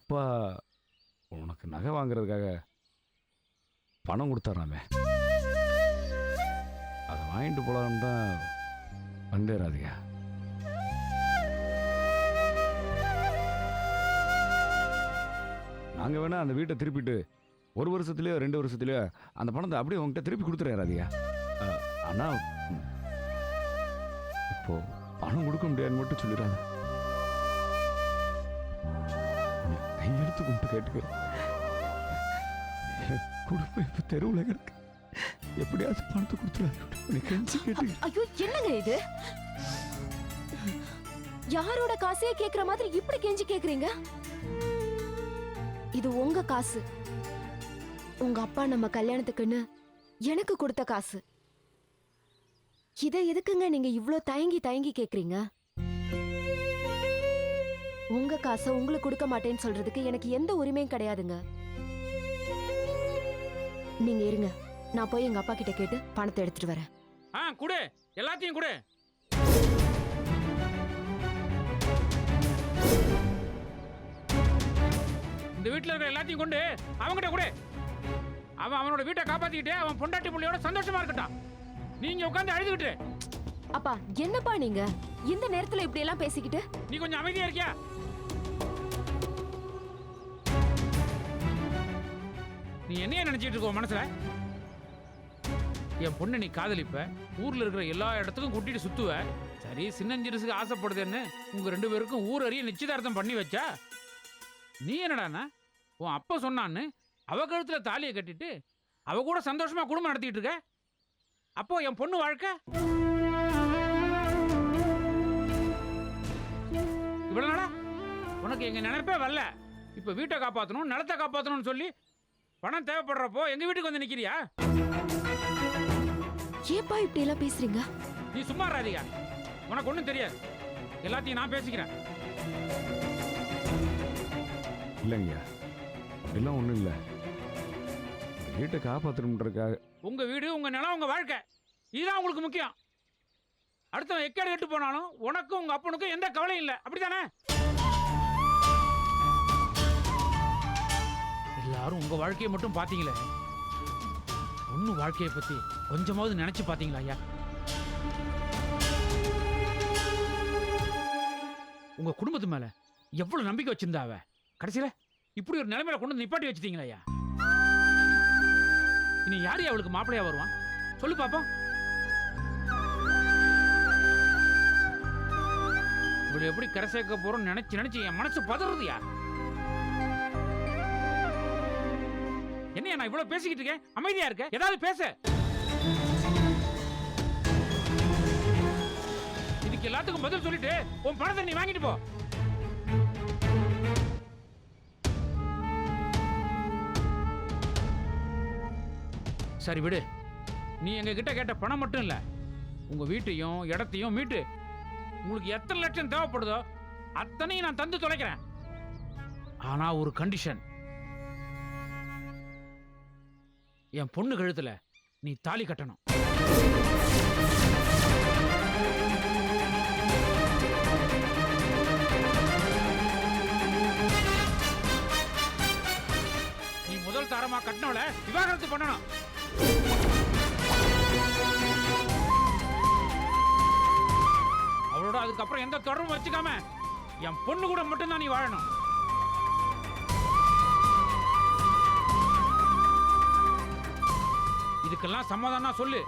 அப்பா உனக்கு நகை வாங்குறதுக்காக பணம் கொடுத்தாராமே, அதை வாங்கிட்டு போலான்னு தான் வந்தேன் ராதிகா. நாங்கள் வேணா அந்த வீட்டை திருப்பிட்டு 1 வருஷத்துலேயோ 2 வருஷத்துலேயோ அந்த பணத்தை அப்படியே உங்ககிட்ட திருப்பி கொடுத்துறேன் ராதிகா. ஆனால் இப்போ பணம் கொடுக்க முடியாதுன்னு மட்டும் சொல்லிடுறாங்க. கையெழுத்து கும்பிட்டு கேட்டுக்கிறேன். குடும்பம் இப்போ தெருவில் கிடக்கு, எப்படியாவது பணத்தை கொடுத்துறாங்க கெஞ்சி கேட்டு. ஐயோ என்னங்க இது, யாரோட காசையே கேக்குற மாதிரி இப்படி கெஞ்சி கேக்குறீங்க? இது உங்க காசு, உங்க அப்பா நம்ம கல்யாணத்துக்குன்னு எனக்கு கொடுத்த காசு. இதை எதுக்குங்க நீங்க இவ்ளோ தயங்கி தயங்கி கேக்குறீங்க? உங்க காசை உங்களுக்கு கொடுக்க மாட்டேன்னு சொல்றதுக்கு எனக்கு எந்த உரிமையும் கிடையாதுங்க. நீங்க இருங்க, நான் போய் எங்க அப்பா கிட்ட கேட்டு பணத்தை எடுத்துட்டு வரேன். குடு, எல்லாத்தையும் குடு. இந்த வீட்டுல இருக்கிற எல்லாத்தையும் கொண்டு அவன்கிட்ட கொடு. அவன் அவனோட வீட்டை காப்பாத்திக்கிட்டு அவன் பொண்டாட்டி புள்ளையோட சந்தோஷமா இருக்கட்டும். நீங்க உட்கார்ந்து அழுதுகிட்டு. அப்பா என்னப்பா நீங்க இந்த நேரத்துல இப்படி எல்லாம் பேசிக்கிட்டு? நீ கொஞ்சம் அமைதியா இருக்கியா? நீ என்னைய நினைச்சிட்டு இருக்க மனசுல? என் பொண்ணு நீ காதலிப்ப, ஊர்ல இருக்கிற எல்லா இடத்துக்கும் கூட்டிட்டு சுத்துவ. சரி, சின்னஞ்சிறுசுக்கு ஆசைப்படுதுன்னு உங்க 2 பேருக்கும் ஊர் அறிய நிச்சயதார்த்தம் பண்ணி வச்சா, நீ என்னடானா உன் அப்பா சொன்னான்னு அவ கழுத்துல தாலியை கட்டிட்டு அவ கூட சந்தோஷமா குடும்பம் நடத்திட்டு இருக்க. அப்போ என் பொண்ணு வாழ்க்கை இவ்வளவு நாளா உனக்கு எங்க நினைப்பே வரல. இப்ப வீட்டை காப்பாத்தணும், நிலத்தை காப்பாத்தணும்னு சொல்லி பணம் தேவைப்படுறப்போ எங்க வீட்டுக்கு வந்து நிக்கிறியா? ஏப்பா இப்படி எல்லாம் பேசுறீங்க? நீ சும்மா ராதிகா, உனக்கு ஒண்ணும் தெரியாது. எல்லாத்தையும் நான் பேசிக்கிறேன். இல்லைங்க, அப்படிலாம் ஒன்றும் இல்லை. வீட்டை காப்பாற்றணுன்றதுக்காக. உங்க வீடு, உங்க நிலம், உங்க வாழ்க்கை, இதுதான் உங்களுக்கு முக்கியம். அடுத்தவன் எக்கேடு கெட்டு போனாலும் உனக்கும் உங்க அப்பனுக்கும் எந்த கவலையும் இல்லை, அப்படித்தானே? எல்லாரும் உங்க வாழ்க்கையை மட்டும் பாத்தீங்களே, பொண்ணு வாழ்க்கையை பத்தி கொஞ்சமாவது நினைச்சு பாத்தீங்களா ஐயா? உங்க குடும்பத்து மேல எவ்வளவு நம்பிக்கை வச்சிருந்தா அவ, கடைசியில இப்படி ஒரு நிலைமையில கொண்டு வந்து நிப்பாட்டி வச்சிட்டீங்களா ஐயா? இனி யாரு அவளுக்கு மாப்பிள்ளையா வருவான் சொல்லு பாப்போம். இவளை எப்படி கரை சேர்க்க போறோம் நினைச்சு நினைச்சு என் மனசு பதறுதுயா. என்னையா நான் இவ்வளவு பேசிக்கிட்டு இருக்கேன், அமைதியா இருக்க, ஏதாவது பேச. இதுக்கு எல்லாத்துக்கும் பதில் சொல்லிட்டு உன் பணத்தை நீ வாங்கிட்டு போ. சரி விடு, நீ எங்க கிட்ட கேட்ட பணம் மட்டும் இல்ல, உங்க வீட்டையும் இடத்தையும் மீட்டு உங்களுக்கு எத்தனை லட்சம் தேவைப்படுதோ அத்தனையும் நான் தந்து தொலைக்கிறேன். ஆனா ஒரு கண்டிஷன், என் பொண்ணு கழுத்துல நீ தாலி கட்டணும். நீ முதல் தாரமா கட்டினவள விவாகரத்து பண்ணணும். அவளோட அதுக்கப்புறம் எந்த தொடர்பும் வச்சுக்காம என் பொண்ணு கூட மட்டும்தான் நீ வாழணும். இதுக்கெல்லாம் சமாதானம் சொல்லு,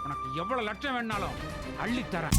உனக்கு எவ்வளவு லட்சம் வேணாலும் அள்ளி தரேன்.